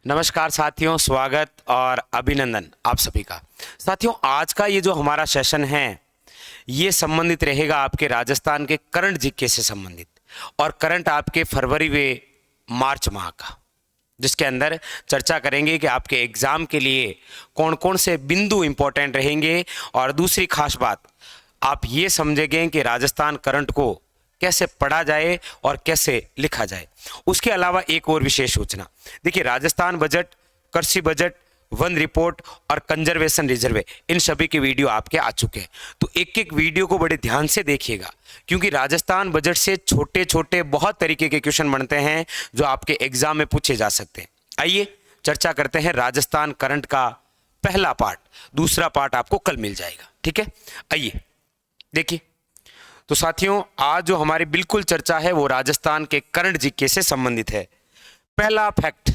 नमस्कार साथियों, स्वागत और अभिनंदन आप सभी का। साथियों, आज का ये जो हमारा सेशन है ये संबंधित रहेगा आपके राजस्थान के करंट जीके से संबंधित, और करंट आपके फरवरी व मार्च माह का, जिसके अंदर चर्चा करेंगे कि आपके एग्जाम के लिए कौन कौन से बिंदु इंपॉर्टेंट रहेंगे। और दूसरी खास बात, आप ये समझेंगे कि राजस्थान करंट को कैसे पढ़ा जाए और कैसे लिखा जाए। उसके अलावा एक और विशेष सूचना, देखिए राजस्थान बजट, कृषि बजट, वन रिपोर्ट और कंजर्वेशन रिजर्व, इन सभी के वीडियो आपके आ चुके हैं। तो एक एक वीडियो को बड़े ध्यान से देखिएगा, क्योंकि राजस्थान बजट से छोटे छोटे बहुत तरीके के क्वेश्चन बनते हैं जो आपके एग्जाम में पूछे जा सकते हैं। आइए चर्चा करते हैं राजस्थान करंट का पहला पार्ट। दूसरा पार्ट आपको कल मिल जाएगा, ठीक है। आइए देखिए, तो साथियों आज जो हमारी बिल्कुल चर्चा है वो राजस्थान के करंट जीके से संबंधित है। पहला फैक्ट,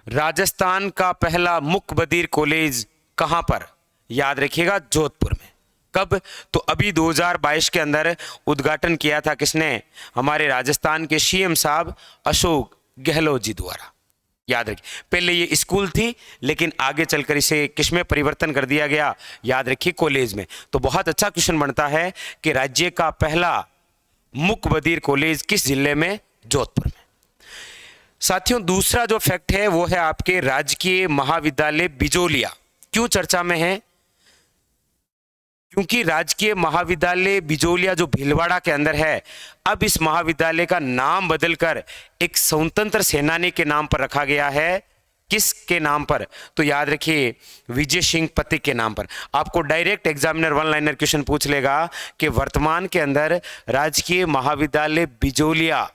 राजस्थान का पहला मुख्य बधिर कॉलेज कहां पर? याद रखिएगा, जोधपुर में। कब? तो अभी 2022 के अंदर उद्घाटन किया था किसने? हमारे राजस्थान के सीएम साहब अशोक गहलोत जी द्वारा। याद रखिए, पहले ये स्कूल थी लेकिन आगे चलकर इसे किसमें परिवर्तन कर दिया गया? याद रखिए, कॉलेज में। तो बहुत अच्छा क्वेश्चन बनता है कि राज्य का पहला मुख्य बधिर कॉलेज किस जिले में? जोधपुर में। साथियों दूसरा जो फैक्ट है वो है आपके राजकीय महाविद्यालय बिजोलिया। क्यों चर्चा में है? क्योंकि राजकीय महाविद्यालय बिजोलिया जो भीलवाड़ा के अंदर है, अब इस महाविद्यालय का नाम बदलकर एक स्वतंत्र सेनानी के नाम पर रखा गया है। किसके नाम पर? तो याद रखिए, विजय सिंह पथिक के नाम पर। आपको direct examiner one liner question पूछ लेगा कि वर्तमान के अंदर राजकीय महाविद्यालय बिजोलिया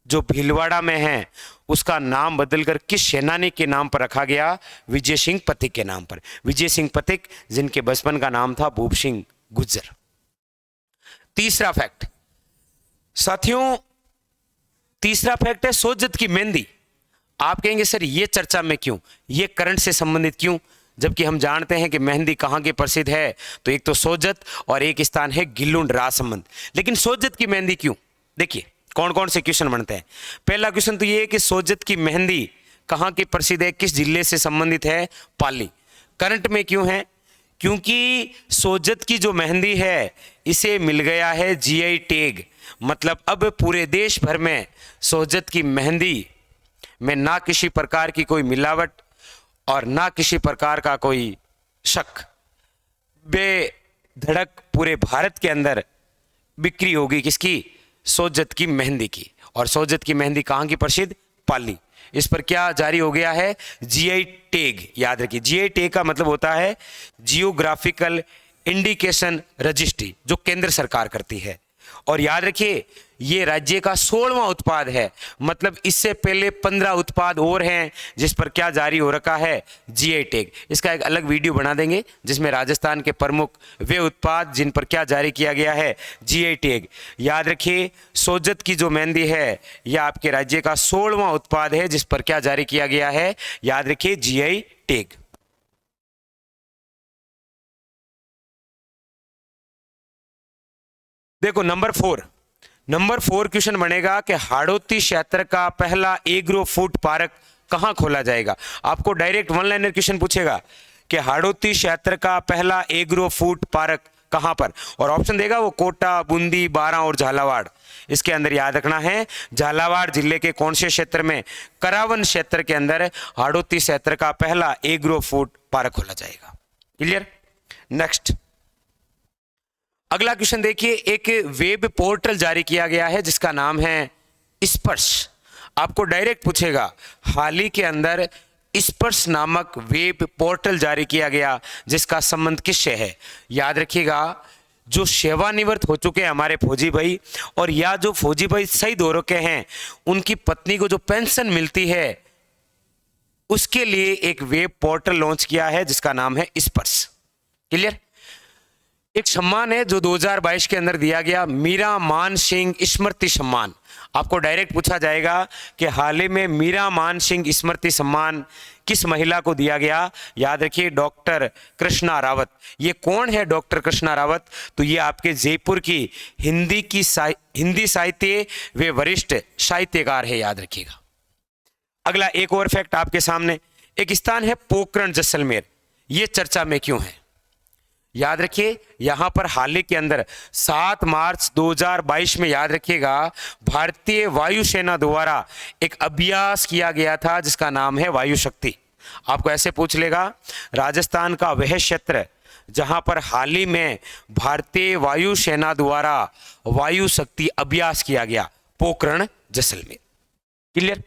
जो भीलवाड़ा में है उसका नाम बदलकर किस सेनानी के नाम पर रखा गया? विजय सिंह पथिक के नाम पर। विजय सिंह पथिक जिनके बचपन का नाम था भूप सिंह गुज्जर। तीसरा फैक्ट साथियों, तीसरा फैक्ट है सोजत की मेहंदी। आप कहेंगे सर ये चर्चा में क्यों, ये करंट से संबंधित क्यों, जबकि हम जानते हैं कि मेहंदी कहाँ की प्रसिद्ध है? तो एक तो सोजत और एक स्थान है गिल्लुंड राजसमंद। लेकिन सोजत की मेहंदी क्यों? देखिए कौन कौन से क्वेश्चन बनते हैं। पहला क्वेश्चन तो ये है कि सोजत की मेहंदी कहाँ की प्रसिद्ध है, किस जिले से संबंधित है? पाली। करंट में क्यों है? क्योंकि सोजत की जो मेहंदी है इसे मिल गया है जीआई टैग। मतलब अब पूरे देश भर में सोजत की मेहंदी में ना किसी प्रकार की कोई मिलावट और ना किसी प्रकार का कोई शक, बेधड़क पूरे भारत के अंदर बिक्री होगी किसकी? सोजत की मेहंदी की। और सोजत की मेहंदी कहाँ की प्रसिद्ध? पाली। इस पर क्या जारी हो गया है? GI tag. याद रखिए, जीआई टैग का मतलब होता है जियोग्राफिकल इंडिकेशन रजिस्ट्री, जो केंद्र सरकार करती है। और याद रखिए ये राज्य का 16वां उत्पाद है। मतलब इससे पहले 15 उत्पाद और हैं जिस पर क्या जारी हो रखा है? GI tag. इसका एक अलग वीडियो बना देंगे जिसमें राजस्थान के प्रमुख वे उत्पाद जिन पर क्या जारी किया गया है? GI tag. याद रखिए सोजत की जो मेहंदी है यह आपके राज्य का 16वां उत्पाद है जिस पर क्या जारी किया गया है? याद रखिए जीआई टैग। देखो नंबर 4 क्वेश्चन बनेगा कि हाड़ौती क्षेत्र का पहला एग्रो फूड पार्क कहां खोला जाएगा। आपको डायरेक्ट वन लाइनर क्वेश्चन पूछेगा कि हाड़ौती क्षेत्र का पहला एग्रो फूड पार्क कहां पर, और ऑप्शन देगा वो कोटा, बूंदी, बारां और झालावाड़। इसके अंदर याद रखना है झालावाड़ जिले के कौन से क्षेत्र में? करावन क्षेत्र के अंदर हाड़ौती क्षेत्र का पहला एग्रो फूड पार्क खोला जाएगा। क्लियर? नेक्स्ट अगला क्वेश्चन देखिए, एक वेब पोर्टल जारी किया गया है जिसका नाम है स्पर्श। आपको डायरेक्ट पूछेगा हाल ही के अंदर स्पर्श नामक वेब पोर्टल जारी किया गया जिसका संबंध किससे है? याद रखिएगा जो सेवानिवृत्त हो चुके हैं हमारे फौजी भाई, और या जो फौजी भाई शहीद हो रखे हैं उनकी पत्नी को जो पेंशन मिलती है उसके लिए एक वेब पोर्टल लॉन्च किया है जिसका नाम है स्पर्श। क्लियर? एक सम्मान है जो 2022 के अंदर दिया गया, मीरा मान सिंह स्मृति सम्मान। आपको डायरेक्ट पूछा जाएगा कि हाल ही में मीरा मान सिंह स्मृति सम्मान किस महिला को दिया गया? याद रखिए डॉक्टर कृष्णा रावत। ये कौन है डॉक्टर कृष्णा रावत? तो ये आपके जयपुर की हिंदी साहित्य वे वरिष्ठ साहित्यकार है। याद रखिएगा। अगला एक और फैक्ट आपके सामने, एक स्थान है पोखरण जैसलमेर, यह चर्चा में क्यों है? याद रखिए, यहां पर हाल ही के अंदर 7 मार्च 2022 में, याद रखिएगा, भारतीय वायुसेना द्वारा एक अभ्यास किया गया था जिसका नाम है वायु शक्ति। आपको ऐसे पूछ लेगा, राजस्थान का वह क्षेत्र जहां पर हाल ही में भारतीय वायुसेना द्वारा वायु शक्ति अभ्यास किया गया, पोखरण जैसलमेर। क्लियर?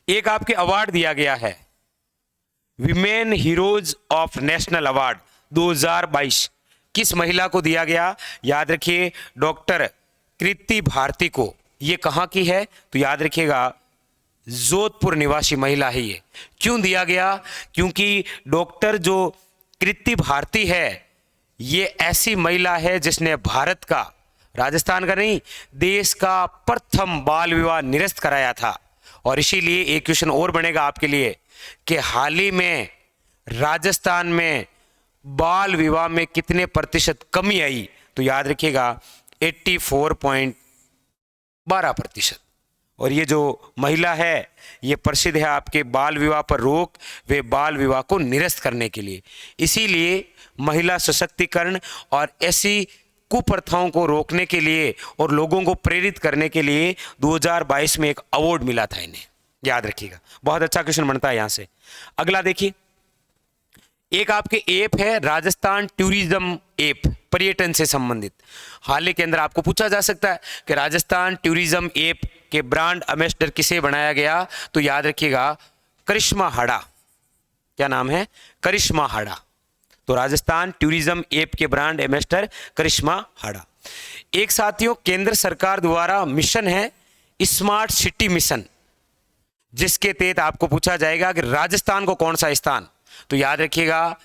एक आपके अवार्ड दिया गया है, women heroes of national award 2022, किस महिला को दिया गया? याद रखिए, डॉक्टर कृति भारती को। ये कहां की है? तो याद रखिएगा, जोधपुर निवासी महिला है ये। क्यों दिया गया? क्योंकि डॉक्टर जो कृति भारती है, ये ऐसी महिला है जिसने भारत का, राजस्थान का नहीं, देश का प्रथम बाल विवाह निरस्त कराया था। और इसीलिए एक क्वेश्चन और बनेगा आपके लिए कि हाल ही में राजस्थान में बाल विवाह में कितने प्रतिशत कमी आई? तो याद रखिएगा 84.12%। और ये जो महिला है, ये प्रसिद्ध है आपके बाल विवाह पर रोक व बाल विवाह को निरस्त करने के लिए। इसीलिए महिला सशक्तिकरण और ऐसी कुप्रथाओं को रोकने के लिए और लोगों को प्रेरित करने के लिए 2022 में एक अवार्ड मिला था इन्हें, याद रखिएगा। बहुत अच्छा क्वेश्चन बनता है यहां से। अगला देखिए, एक आपके ऐप है राजस्थान टूरिज्म ऐप, पर्यटन से संबंधित। हाल ही के अंदर आपको पूछा जा सकता है कि राजस्थान टूरिज्म ऐप के ब्रांड एम्बेसडर किसे बनाया गया? तो याद रखिएगा, करिश्मा हाड़ा। क्या नाम है? करिश्मा हाड़ा। तो राजस्थान टूरिज्म ऐप के ब्रांड एम्बेसडर करिश्मा हाड़ा। एक साथियों, केंद्र सरकार द्वारा मिशन है स्मार्ट सिटी मिशन, जिसके तहत आपको पूछा जाएगा कि राजस्थान को कौन सा स्थान? तो याद रखिएगा,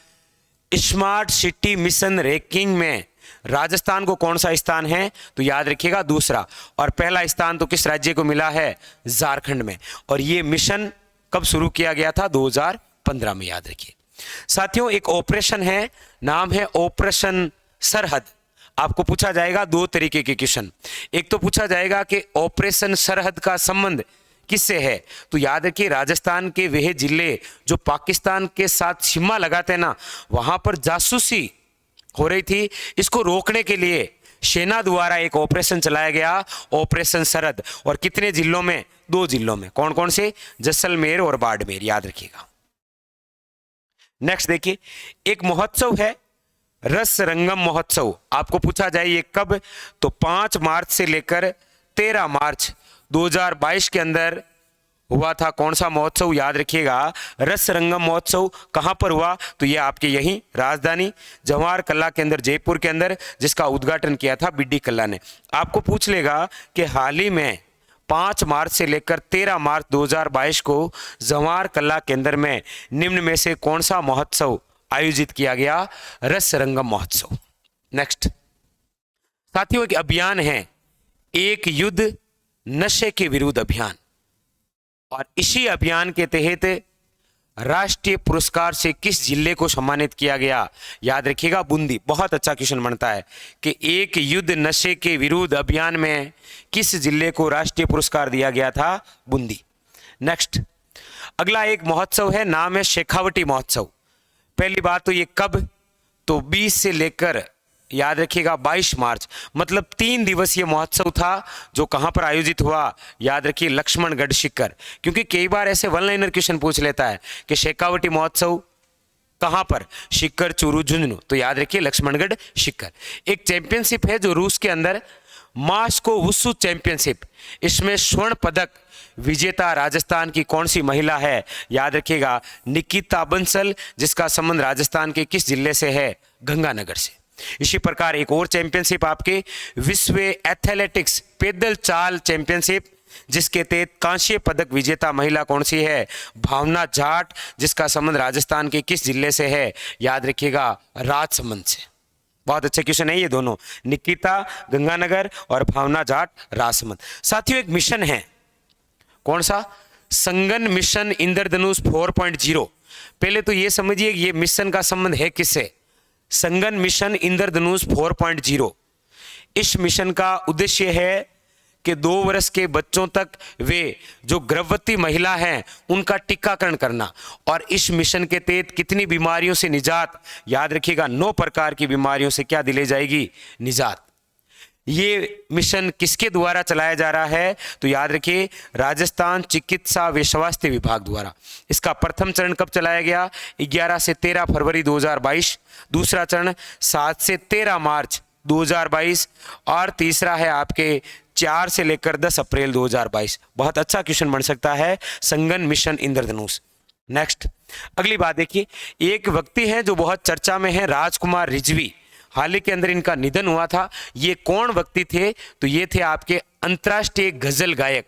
स्मार्ट सिटी मिशन रैंकिंग में राजस्थान को कौन सा स्थान है? तो याद रखिएगा दूसरा। और पहला स्थान तो किस राज्य को मिला है? झारखंड में। और ये मिशन कब शुरू किया गया था? 2015 में, याद रखिए। साथियों, एक ऑपरेशन है, नाम है ऑपरेशन सरहद। आपको पूछा जाएगा दो तरीके के क्वेश्चन। एक तो पूछा जाएगा कि ऑपरेशन सरहद का संबंध किससे है? तो याद रखिए, राजस्थान के वह जिले जो पाकिस्तान के साथ सीमा लगाते हैं ना, वहां पर जासूसी हो रही थी। इसको रोकने के लिए सेना द्वारा एक ऑपरेशन चलाया गया, ऑपरेशन सरहद। और कितने जिलों में? 2 जिलों में। कौन कौन से? जैसलमेर और बाड़मेर, याद रखिएगा। नेक्स्ट देखिए, एक महोत्सव है रस रंगम महोत्सव। आपको पूछा जाए ये कब? तो 5 मार्च से लेकर 13 मार्च 2022 के अंदर हुआ था। कौन सा महोत्सव? याद रखिएगा, रस रंगम महोत्सव। कहां पर हुआ? तो ये आपके यहीं राजधानी जवाहर कला के अंदर, जयपुर के अंदर, जिसका उद्घाटन किया था बीडी कल्ला ने। आपको पूछ लेगा कि हाल ही में 5 मार्च से लेकर 13 मार्च 2022 को जवाहर कला केंद्र में निम्न में से कौन सा महोत्सव आयोजित किया गया? रस रंगम महोत्सव। नेक्स्ट साथियों, एक अभियान है, एक युद्ध नशे के विरुद्ध अभियान। और इसी अभियान के तहत राष्ट्रीय पुरस्कार से किस जिले को सम्मानित किया गया? याद रखिएगा, बूंदी। बहुत अच्छा क्वेश्चन बनता है कि एक युद्ध नशे के विरुद्ध अभियान में किस जिले को राष्ट्रीय पुरस्कार दिया गया था? बूंदी। नेक्स्ट अगला एक महोत्सव है, नाम है शेखावटी महोत्सव। पहली बात तो ये कब? तो 20 से लेकर, याद रखिएगा, 22 मार्च, मतलब 3 दिवसीय महोत्सव था जो कहां पर आयोजित हुआ? याद रखिए, लक्ष्मणगढ़ सीकर। क्योंकि कई बार ऐसे वन लाइनर क्वेश्चन पूछ लेता है कि शेखावटी महोत्सव कहां पर? सीकर, चूरू, झुंझुनू। तो याद रखिए, लक्ष्मणगढ़ सीकर। एक चैंपियनशिप है जो रूस के अंदर, मास्को वुशु चैंपियनशिप। इसमें स्वर्ण पदक विजेता राजस्थान की कौन सी महिला है? याद रखिएगा, निकिता बंसल, जिसका संबंध राजस्थान के किस जिले से है? गंगानगर से। इसी प्रकार एक और चैंपियनशिप आपके विश्व एथलेटिक्स पैदल चाल चैंपियनशिप, जिसके तहत कांस्य पदक विजेता महिला कौन सी है? भावना जाट, जिसका संबंध राजस्थान के किस जिले से है? याद रखिएगा, राजसमंद से। बहुत अच्छे क्वेश्चन है ये दोनों, निकिता गंगानगर और भावना जाट राजसमंद। साथियों, एक मिशन है, कौन सा? संगन मिशन इंद्रधनुष 4.0। पहले तो ये समझिए ये मिशन का संबंध है किससे? संगन मिशन इंद्रधनुष 4.0। इस मिशन का उद्देश्य है कि 2 वर्ष के बच्चों तक वे जो गर्भवती महिला हैं उनका टीकाकरण करना। और इस मिशन के तहत कितनी बीमारियों से निजात, याद रखिएगा 9 प्रकार की बीमारियों से क्या दिलाई जाएगी, निजात। ये मिशन किसके द्वारा चलाया जा रहा है, तो याद रखिए राजस्थान चिकित्सा व स्वास्थ्य विभाग द्वारा। इसका प्रथम चरण कब चलाया गया, 11 से 13 फरवरी 2022, दूसरा चरण 7 से 13 मार्च 2022 और तीसरा है आपके 4 से लेकर 10 अप्रैल 2022। बहुत अच्छा क्वेश्चन बन सकता है, संगन मिशन इंद्रधनुष। नेक्स्ट अगली बात देखिए, एक व्यक्ति है जो बहुत चर्चा में है, राजकुमार रिजवी। हाल ही के अंदर इनका निधन हुआ था। ये कौन व्यक्ति थे, तो ये थे आपके अंतर्राष्ट्रीय गजल गायक।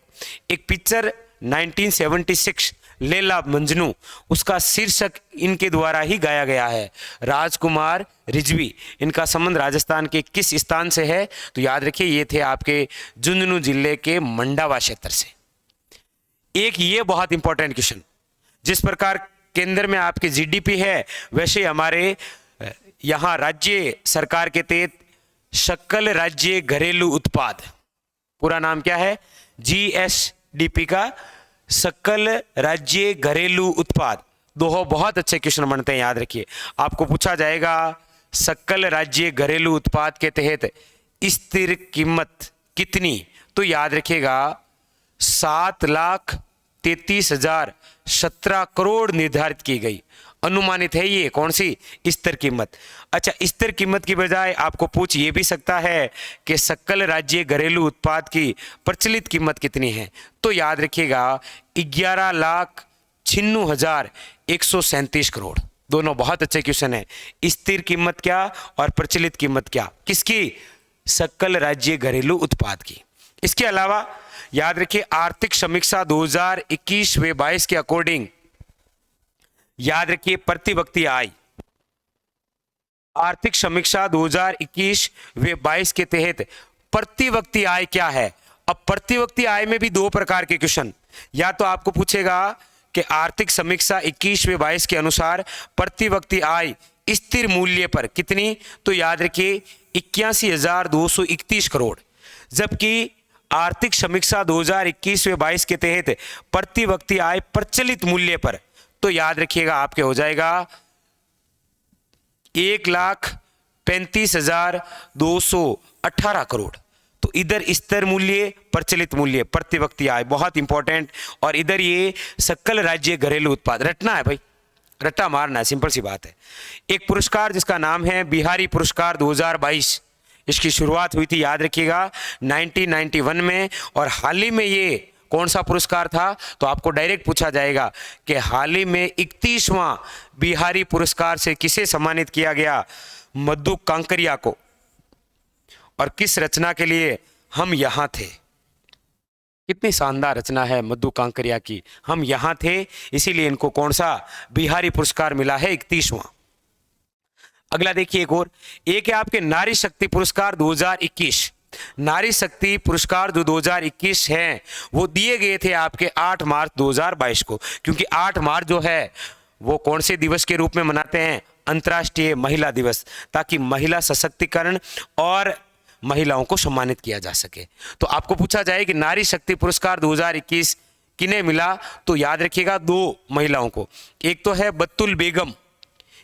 एक पिक्चर 1976 लैला मजनू, उसका शीर्षक इनके द्वारा ही गाया गया है, राजकुमार रिजवी। इनका संबंध राजस्थान के किस स्थान से है, तो याद रखिए ये थे आपके झुंझुनू जिले के मंडावा क्षेत्र से। एक ये बहुत इंपॉर्टेंट क्वेश्चन, जिस प्रकार केंद्र में आपके जीडीपी है, वैसे हमारे यहाँ राज्य सरकार के तहत सकल राज्य घरेलू उत्पाद, पूरा नाम क्या है, जीएसडीपी का सकल राज्य घरेलू उत्पाद। दो बहुत अच्छे क्वेश्चन बनते हैं, याद रखिए। आपको पूछा जाएगा सकल राज्य घरेलू उत्पाद के तहत स्थिर कीमत कितनी, तो याद रखिएगा 7,33,017 करोड़ निर्धारित की गई। अनुमानित है ये कौन सी, स्थिर कीमत। अच्छा, स्थिर कीमत की बजाय आपको पूछ ये भी सकता है कि सकल राज्य घरेलू उत्पाद की प्रचलित कीमत कितनी है, तो याद रखिएगा 11,96,137 करोड़। दोनों बहुत अच्छे क्वेश्चन है। स्थिर कीमत क्या और प्रचलित कीमत क्या, किसकी, सकल राज्य घरेलू उत्पाद की। इसके अलावा याद रखिए आर्थिक समीक्षा 2021 व 22 के अकॉर्डिंग, याद रखिए प्रति व्यक्ति आय, आर्थिक समीक्षा 2021 व 22 के तहत प्रति व्यक्ति आय क्या है। अब प्रति व्यक्ति आय में भी 2 प्रकार के क्वेश्चन, या तो आपको पूछेगा कि आर्थिक समीक्षा 21 व 22 के अनुसार प्रति व्यक्ति आय स्थिर मूल्य पर कितनी, तो याद रखिए 81,231 करोड़, जबकि आर्थिक समीक्षा 2021 व 22 के तहत प्रति व्यक्ति आय प्रचलित मूल्य पर, तो याद रखिएगा आपके हो जाएगा 1,35,218 करोड़। तो इधर स्थिर मूल्य, प्रचलित मूल्य, प्रति व्यक्ति आय, बहुत इंपॉर्टेंट। और इधर ये सकल राज्य घरेलू उत्पाद, रटना है भाई, रट्टा मारना है, सिंपल सी बात है। एक पुरस्कार जिसका नाम है बिहारी पुरस्कार 2022, इसकी शुरुआत हुई थी याद रखिएगा 1991 में, और हाल ही में ये कौन सा पुरस्कार था, तो आपको डायरेक्ट पूछा जाएगा कि हाल ही में 31वां बिहारी पुरस्कार से किसे सम्मानित किया गया, मधु कांकरिया को। और किस रचना के लिए, हम यहाँ थे। कितनी शानदार रचना है मधु कांकरिया की, हम यहाँ थे, इसीलिए इनको कौन सा बिहारी पुरस्कार मिला है, 31वां। अगला देखिए एक है आपके नारी शक्ति पुरस्कार 2021। नारी शक्ति पुरस्कार जो 2021 हैं वो दिए गए थे आपके 8 मार्च 2022 को, क्योंकि 8 मार्च जो है वो कौन से दिवस के रूप में मनाते हैं, अंतर्राष्ट्रीय महिला दिवस, ताकि महिला सशक्तिकरण और महिलाओं को सम्मानित किया जा सके। तो आपको पूछा जाए कि नारी शक्ति पुरस्कार 2021 किन्हें मिला, तो याद रखिएगा 2 महिलाओं को। एक तो है बत्तुल बेगम,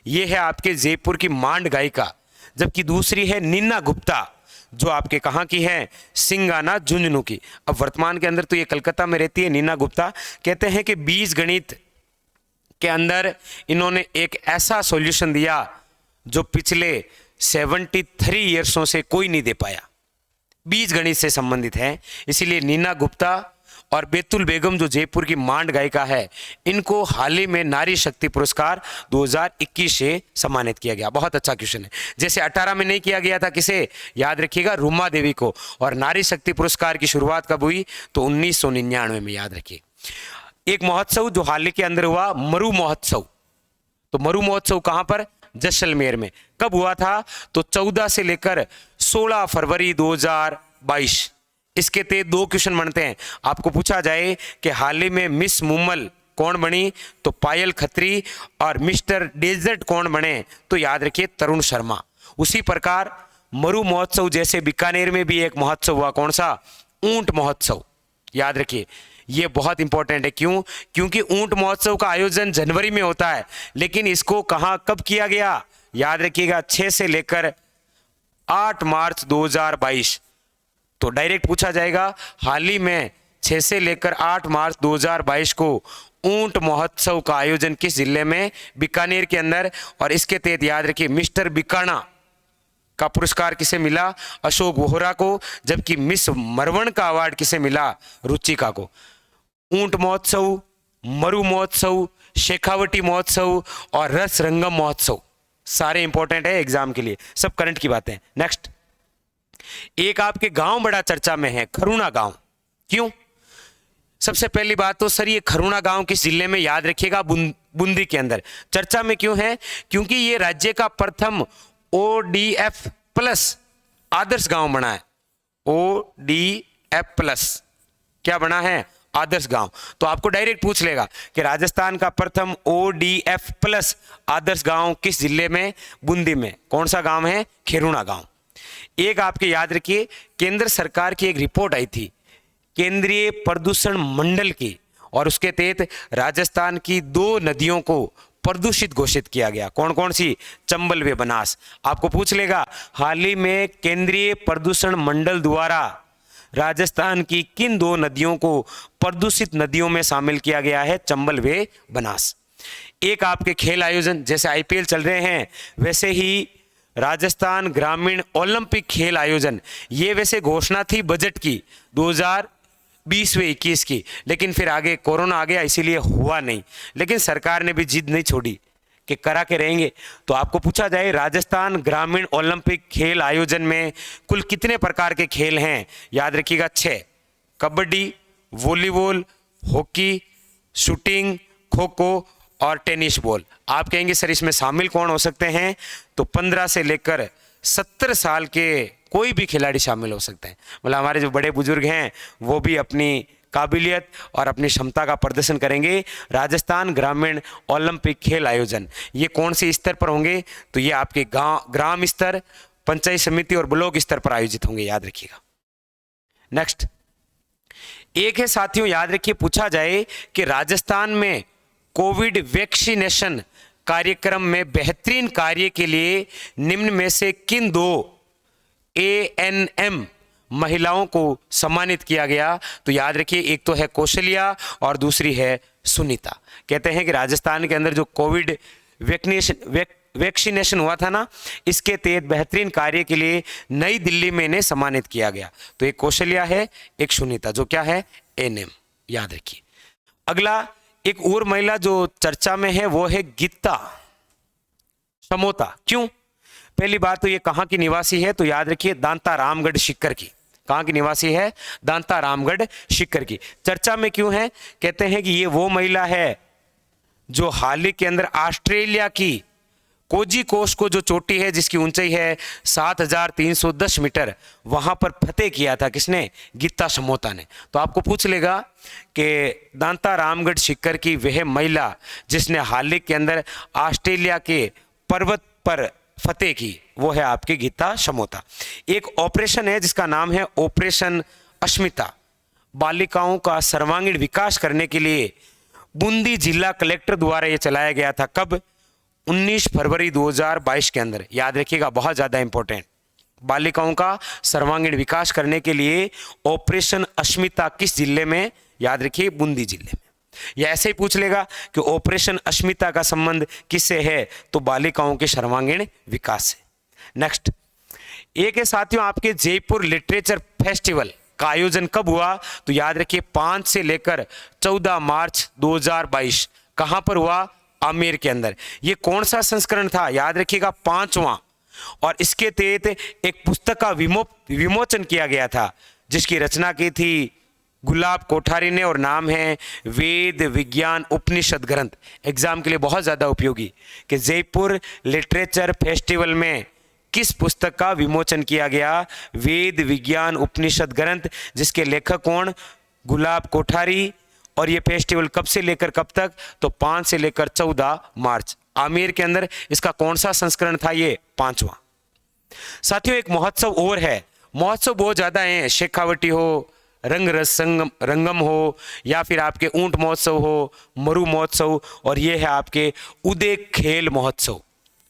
ये है आपके जयपुर की मांड गायिका, जबकि दूसरी है नीना गुप्ता, जो आपके कहाँ की है, सिंगाना झुंझुनू की। अब वर्तमान के अंदर तो ये कलकत्ता में रहती है नीना गुप्ता। कहते हैं कि बीज गणित के अंदर इन्होंने एक ऐसा सॉल्यूशन दिया जो पिछले 73 ईयर्सों से कोई नहीं दे पाया, बीज गणित से संबंधित है। इसीलिए नीना गुप्ता और बेतुल बेगम जो जयपुर की मांड गायिका है, इनको हाल ही में नारी शक्ति पुरस्कार 2021 से सम्मानित किया गया। बहुत अच्छा क्वेश्चन है। जैसे 18 में नहीं किया गया था, किसे, याद रखिएगा रूमा देवी को। और नारी शक्ति पुरस्कार की शुरुआत कब हुई, तो 1999 में, याद रखिए। एक महोत्सव जो हाल ही के अंदर हुआ, मरु महोत्सव। तो मरु महोत्सव कहां पर, जैसलमेर में। कब हुआ था, तो 14 से लेकर 16 फरवरी 2022। इसके तहत 2 क्वेश्चन बनते हैं। आपको पूछा जाए कि हाल ही में मिस मुम्मल कौन बनी, तो पायल खत्री, और मिस्टर डेजर्ट कौन बने, तो याद रखिए तरुण शर्मा। उसी प्रकार मरु महोत्सव जैसे बीकानेर में भी एक महोत्सव हुआ, कौन सा, ऊंट महोत्सव। याद रखिए, ये बहुत इंपॉर्टेंट है। क्यों? क्योंकि ऊंट महोत्सव का आयोजन जनवरी में होता है, लेकिन इसको कहां कब किया गया? याद रखिएगा, 6 से लेकर 8 मार्च 2022। तो डायरेक्ट पूछा जाएगा, हाल ही में 6 से लेकर 8 मार्च 2022 को ऊंट महोत्सव का आयोजन किस जिले में? बीकानेर के अंदर। और इसके तहत याद रखिए, मिस्टर बीकाना का पुरस्कार किसे मिला? अशोक वोहरा को। जबकि मिस मरवण का अवार्ड किसे मिला? रुचिका को। ऊंट महोत्सव, मरु महोत्सव, शेखावटी महोत्सव और रस रंगम महोत्सव सारे इंपॉर्टेंट है एग्जाम के लिए, सब करंट की बातें। नेक्स्ट, एक आपके गांव बड़ा चर्चा में है, खरुणा गांव। क्यों? सबसे पहली बात तो सर, ये खरुणा गांव किस जिले में? याद रखिएगा, बूंदी के अंदर। चर्चा में क्यों है? क्योंकि ये राज्य का प्रथम ODF प्लस आदर्श गांव बना है। ODF प्लस क्या बना है? आदर्श गांव। तो आपको डायरेक्ट पूछ लेगा कि राजस्थान का प्रथम ODF प्लस आदर्श गांव किस जिले में? बूंदी में। कौन सा गांव है? खरुणा गांव। एक आपके याद रखिए, केंद्र सरकार की एक रिपोर्ट आई थी केंद्रीय प्रदूषण मंडल की, और उसके तहत राजस्थान की 2 नदियों को प्रदूषित घोषित किया गया। कौन कौन सी? चंबल व बनास। आपको पूछ लेगा, हाल ही में केंद्रीय प्रदूषण मंडल द्वारा राजस्थान की किन 2 नदियों को प्रदूषित नदियों में शामिल किया गया है? चंबल व बनास। एक आपके खेल आयोजन, जैसे IPL चल रहे हैं वैसे ही राजस्थान ग्रामीण ओलंपिक खेल आयोजन, ये वैसे घोषणा थी बजट की 2020-21 की, लेकिन फिर आगे कोरोना आ गया, इसीलिए हुआ नहीं। लेकिन सरकार ने भी जिद नहीं छोड़ी कि करा के रहेंगे। तो आपको पूछा जाए, राजस्थान ग्रामीण ओलंपिक खेल आयोजन में कुल कितने प्रकार के खेल हैं? याद रखिएगा, 6। Kabaddi, volleyball, hockey, shooting, kho kho और टेनिस बॉल। आप कहेंगे सर इसमें शामिल कौन हो सकते हैं? तो 15 से लेकर 70 साल के कोई भी खिलाड़ी शामिल हो सकते हैं। मतलब हमारे जो बड़े बुजुर्ग हैं वो भी अपनी काबिलियत और अपनी क्षमता का प्रदर्शन करेंगे। राजस्थान ग्रामीण ओलंपिक खेल आयोजन ये कौन से स्तर पर होंगे? तो ये आपके गांव, ग्राम स्तर, पंचायत समिति और ब्लॉक स्तर पर आयोजित होंगे, याद रखिएगा। नेक्स्ट, एक है साथियों, याद रखिए, पूछा जाए कि राजस्थान में कोविड वैक्सीनेशन कार्यक्रम में बेहतरीन कार्य के लिए निम्न में से किन 2 ANM महिलाओं को सम्मानित किया गया? तो याद रखिए, एक तो है कौशल्या और दूसरी है सुनीता। कहते हैं कि राजस्थान के अंदर जो कोविड वैक्सीनेशन हुआ था ना, इसके तहत बेहतरीन कार्य के लिए नई दिल्ली में इन्हें सम्मानित किया गया। तो एक कौशल्या है, एक सुनीता, जो क्या है? ANM, याद रखिए। अगला एक और महिला जो चर्चा में है वो है गीता समोता। क्यों? पहली बात तो ये कहाँ की निवासी है? तो याद रखिए, दांता रामगढ़ सीकर की। कहाँ की निवासी है? दांता रामगढ़ सीकर की। चर्चा में क्यों है? कहते हैं कि ये वो महिला है जो हाल ही के अंदर ऑस्ट्रेलिया की कोजी कोस्ट को जो चोटी है जिसकी ऊंचाई है 7310 मीटर, वहां पर फतेह किया था। किसने? गीता समोता ने। तो आपको पूछ लेगा कि दांता रामगढ़ सीकर की वह महिला जिसने हाल ही के अंदर ऑस्ट्रेलिया के पर्वत पर फतेह की, वो है आपकी गीता समोता। एक ऑपरेशन है जिसका नाम है ऑपरेशन अश्मिता। बालिकाओं का सर्वांगीण विकास करने के लिए बूंदी जिला कलेक्टर द्वारा यह चलाया गया था। कब? 19 फरवरी 2022 के अंदर। याद रखिएगा, बहुत ज्यादा इंपॉर्टेंट। बालिकाओं का सर्वांगीण विकास करने के लिए ऑपरेशन अश्मिता किस जिले में? याद रखिए, बूंदी जिले में। या ऐसे ही पूछ लेगा कि ऑपरेशन अश्मिता का संबंध किससे है? तो बालिकाओं के सर्वांगीण विकास से। नेक्स्ट, एक है साथियों आपके जयपुर लिटरेचर फेस्टिवल का आयोजन कब हुआ? तो याद रखिए, 5 से लेकर 14 मार्च 2022। कहां पर हुआ? आमेर के अंदर। ये कौन सा संस्करण था? याद रखिएगा, 5वां। और इसके तहत एक पुस्तक का विमोचन किया गया था जिसकी रचना की थी गुलाब कोठारी ने, और नाम है वेद विज्ञान उपनिषद ग्रंथ। एग्जाम के लिए बहुत ज्यादा उपयोगी कि जयपुर लिटरेचर फेस्टिवल में किस पुस्तक का विमोचन किया गया? वेद विज्ञान उपनिषद ग्रंथ, जिसके लेखक कौन? गुलाब कोठारी। और ये फेस्टिवल कब से लेकर कब तक? तो 5 से लेकर 14 मार्च। आमेर के अंदर इसका कौन सा संस्करण था? ये 5वां। साथियों, एक महोत्सव और है। महोत्सव बहुत ज्यादा है, शेखावटी हो, रंग रस रंगम हो, या फिर आपके ऊंट महोत्सव हो, मरु महोत्सव, और ये है आपके उदय खेल महोत्सव।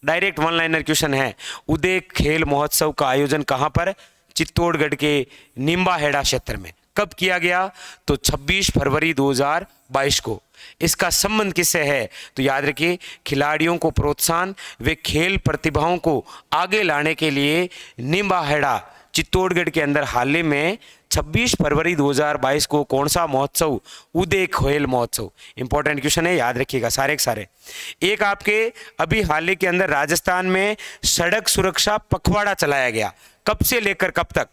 डायरेक्ट वन लाइनर क्वेश्चन है, उदय खेल महोत्सव का आयोजन कहाँ पर? चित्तौड़गढ़ के निम्बाहेड़ा क्षेत्र में। कब किया गया? तो 26 फरवरी 2022 को। इसका संबंध किससे है? तो याद रखिए, खिलाड़ियों को प्रोत्साहन व खेल प्रतिभाओं को आगे लाने के लिए निम्बाहेड़ा चित्तौड़गढ़ के अंदर हाल ही में 26 फरवरी 2022 को कौन सा महोत्सव? उदय खेल महोत्सव। इंपॉर्टेंट क्वेश्चन है, याद रखिएगा सारे के सारे। एक आपके अभी हाल ही के अंदर राजस्थान में सड़क सुरक्षा पखवाड़ा चलाया गया। कब से लेकर कब तक?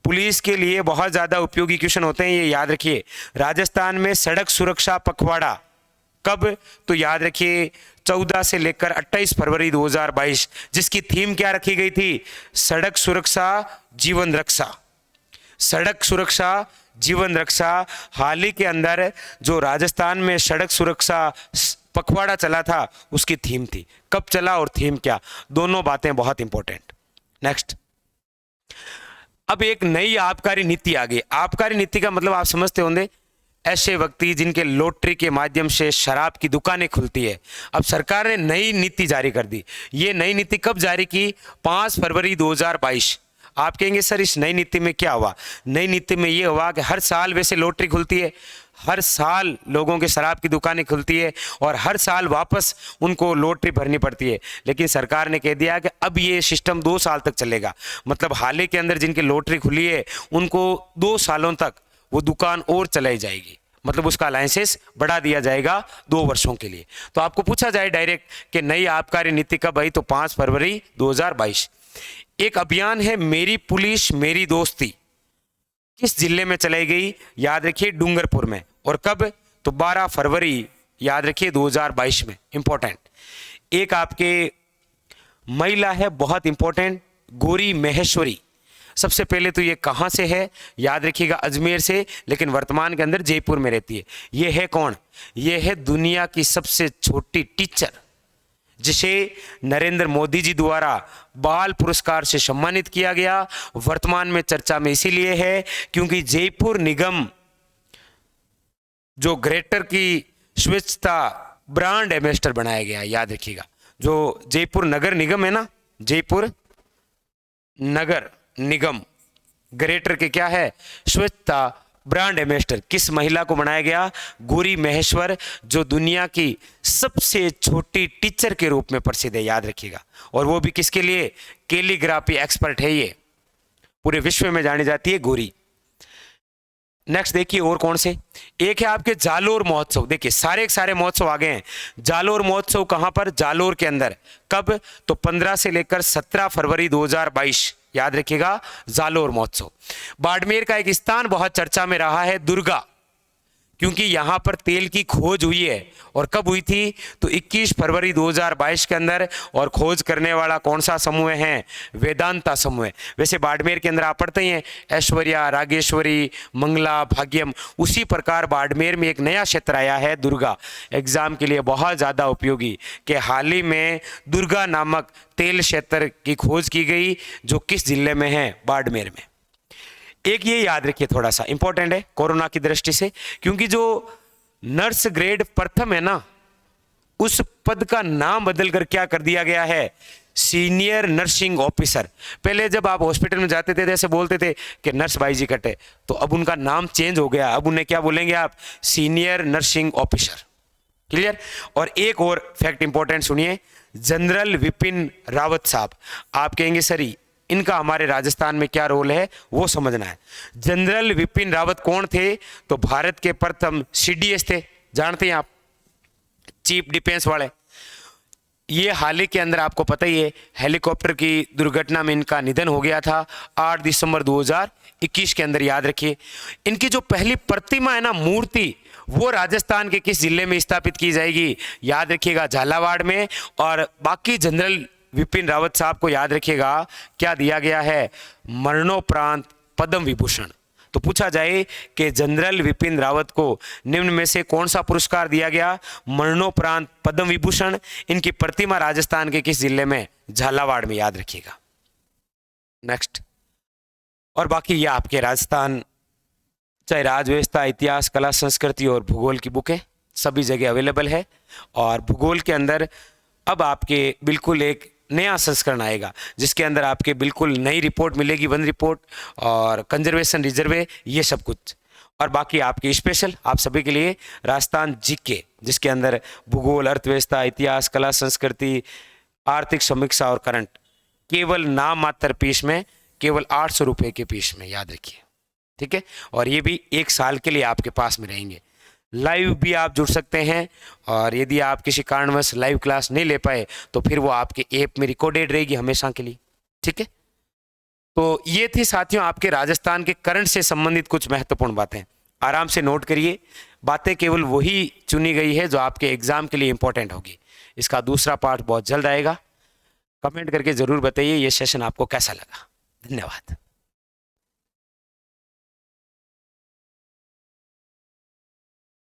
पुलिस के लिए बहुत ज्यादा उपयोगी क्वेश्चन होते हैं, ये याद रखिए। राजस्थान में सड़क सुरक्षा पखवाड़ा कब? तो याद रखिए 14 से लेकर 28 फरवरी 2022, जिसकी थीम क्या रखी गई थी? सड़क सुरक्षा जीवन रक्षा। सड़क सुरक्षा जीवन रक्षा। हाल ही के अंदर जो राजस्थान में सड़क सुरक्षा पखवाड़ा चला था, उसकी थीम थी। कब चला और थीम क्या? दोनों बातें बहुत इंपॉर्टेंट। नेक्स्ट, अब एक नई आबकारी नीति आ गई। आबकारी नीति का मतलब आप समझते होंगे, ऐसे व्यक्ति जिनके लॉटरी के माध्यम से शराब की दुकानें खुलती है। अब सरकार ने नई नीति जारी कर दी। ये नई नीति कब जारी की? 5 फरवरी 2022। आप कहेंगे सर इस नई नीति में क्या हुआ? नई नीति में ये हुआ कि हर साल वैसे लॉटरी खुलती है, हर साल लोगों के शराब की दुकानें खुलती है और हर साल वापस उनको लॉटरी भरनी पड़ती है। लेकिन सरकार ने कह दिया कि अब ये सिस्टम 2 साल तक चलेगा। मतलब हाल ही के अंदर जिनकी लॉटरी खुली है उनको 2 सालों तक वो दुकान और चलाई जाएगी। मतलब उसका लाइसेंस बढ़ा दिया जाएगा 2 वर्षों के लिए। तो आपको पूछा जाए डायरेक्ट कि नई आबकारी नीति कब आई? तो 5 फरवरी 2022। एक अभियान है मेरी पुलिस मेरी दोस्ती, किस जिले में चलाई गई? याद रखिए डूंगरपुर में। और कब? तो 12 फरवरी याद रखिए 2022 में। इंपॉर्टेंट। एक आपके महिला है बहुत इंपॉर्टेंट, गौरी महेश्वरी। सबसे पहले तो ये कहां से है? याद रखिएगा अजमेर से, लेकिन वर्तमान के अंदर जयपुर में रहती है। ये है कौन? ये है दुनिया की सबसे छोटी टीचर, जिसे नरेंद्र मोदी जी द्वारा बाल पुरस्कार से सम्मानित किया गया। वर्तमान में चर्चा में इसीलिए है क्योंकि जयपुर निगम जो ग्रेटर की स्वच्छता ब्रांड एम्बेसडर बनाया गया। याद रखिएगा, जो जयपुर नगर निगम है ना, जयपुर नगर निगम ग्रेटर के क्या है? स्वच्छता ब्रांड एम्बेसडर किस महिला को बनाया गया? गौरी महेश्वर, जो दुनिया की सबसे छोटी टीचर के रूप में प्रसिद्ध है। याद रखिएगा। और वो भी किसके लिए? कैलीग्राफी एक्सपर्ट है, ये पूरे विश्व में जानी जाती है गौरी। नेक्स्ट देखिए और कौन से? एक है आपके जालोर महोत्सव। देखिए सारे के सारे महोत्सव आ गए हैं। जालोर महोत्सव कहां पर? जालोर के अंदर। कब? तो 15 से लेकर 17 फरवरी 2022। याद रखिएगा जालोर महोत्सव। बाड़मेर का एक स्थान बहुत चर्चा में रहा है, दुर्गा, क्योंकि यहां पर तेल की खोज हुई है। और कब हुई थी? तो 21 फरवरी 2022 के अंदर। और खोज करने वाला कौन सा समूह है? वेदांता समूह। वैसे बाड़मेर के अंदर आप पढ़ते हैं ऐश्वर्या, रागेश्वरी, मंगला, भाग्यम। उसी प्रकार बाड़मेर में एक नया क्षेत्र आया है दुर्गा, एग्जाम के लिए बहुत ज़्यादा उपयोगी, कि हाल ही में दुर्गा नामक तेल क्षेत्र की खोज की गई, जो किस जिले में है? बाड़मेर में। एक ये याद रखिए, थोड़ा सा इंपॉर्टेंट है कोरोना की दृष्टि से, क्योंकि जो नर्स ग्रेड प्रथम है ना, उस पद का नाम बदलकर क्या कर दिया गया है? Senior nursing officer. पहले जब आप हॉस्पिटल में जाते थे जैसे बोलते थे कि नर्स भाई जी कटे, तो अब उनका नाम चेंज हो गया। अब उन्हें क्या बोलेंगे आप? Senior nursing officer. क्लियर? और एक और फैक्ट इंपॉर्टेंट सुनिए, जनरल विपिन रावत साहब। आप कहेंगे सर इनका हमारे राजस्थान में क्या रोल है, वो समझना है। जनरल विपिन रावत कौन थे? तो भारत के प्रथम सीडीएस थे, जानते हैं आप, चीफ डिफेंस वाले। ये हाल ही के अंदर आपको पता ही है, हेलीकॉप्टर की दुर्घटना में इनका निधन हो गया था 8 दिसंबर 2021 के अंदर। याद रखिए, इनकी जो पहली प्रतिमा है ना, मूर्ति, वो राजस्थान के किस जिले में स्थापित की जाएगी? याद रखिएगा झालावाड़ में। और बाकी जनरल विपिन रावत साहब को याद रखिएगा क्या दिया गया है? मरणोपरांत पद्म विभूषण। तो पूछा जाए कि जनरल विपिन रावत को निम्न में से कौन सा पुरस्कार दिया गया? मरणोपरांत पद्म विभूषण। इनकी प्रतिमा राजस्थान के किस जिले में? झालावाड़ में। याद रखिएगा। नेक्स्ट। और बाकी ये आपके राजस्थान चाहे राजव्यवस्था, इतिहास, कला, संस्कृति और भूगोल की बुकें सभी जगह अवेलेबल है। और भूगोल के अंदर अब आपके बिल्कुल एक नया संस्करण आएगा जिसके अंदर आपके बिल्कुल नई रिपोर्ट मिलेगी, वन रिपोर्ट और कंजर्वेशन रिजर्वे, ये सब कुछ। और बाकी आपके स्पेशल आप सभी के लिए राजस्थान जीके, जिसके अंदर भूगोल, अर्थव्यवस्था, इतिहास, कला, संस्कृति, आर्थिक समीक्षा और करंट, केवल नाम मात्र पीस में, केवल 800 रुपये के पीस में, याद रखिए, ठीक है। और ये भी 1 साल के लिए आपके पास में रहेंगे। लाइव भी आप जुड़ सकते हैं, और यदि आप किसी कारणवश लाइव क्लास नहीं ले पाए तो फिर वो आपके ऐप में रिकॉर्डेड रहेगी हमेशा के लिए, ठीक है। तो ये थी साथियों आपके राजस्थान के करंट से संबंधित कुछ महत्वपूर्ण बातें। आराम से नोट करिए, बातें केवल वही चुनी गई है जो आपके एग्जाम के लिए इंपॉर्टेंट होगी। इसका दूसरा पार्ट बहुत जल्द आएगा। कमेंट करके जरूर बताइए ये सेशन आपको कैसा लगा। धन्यवाद।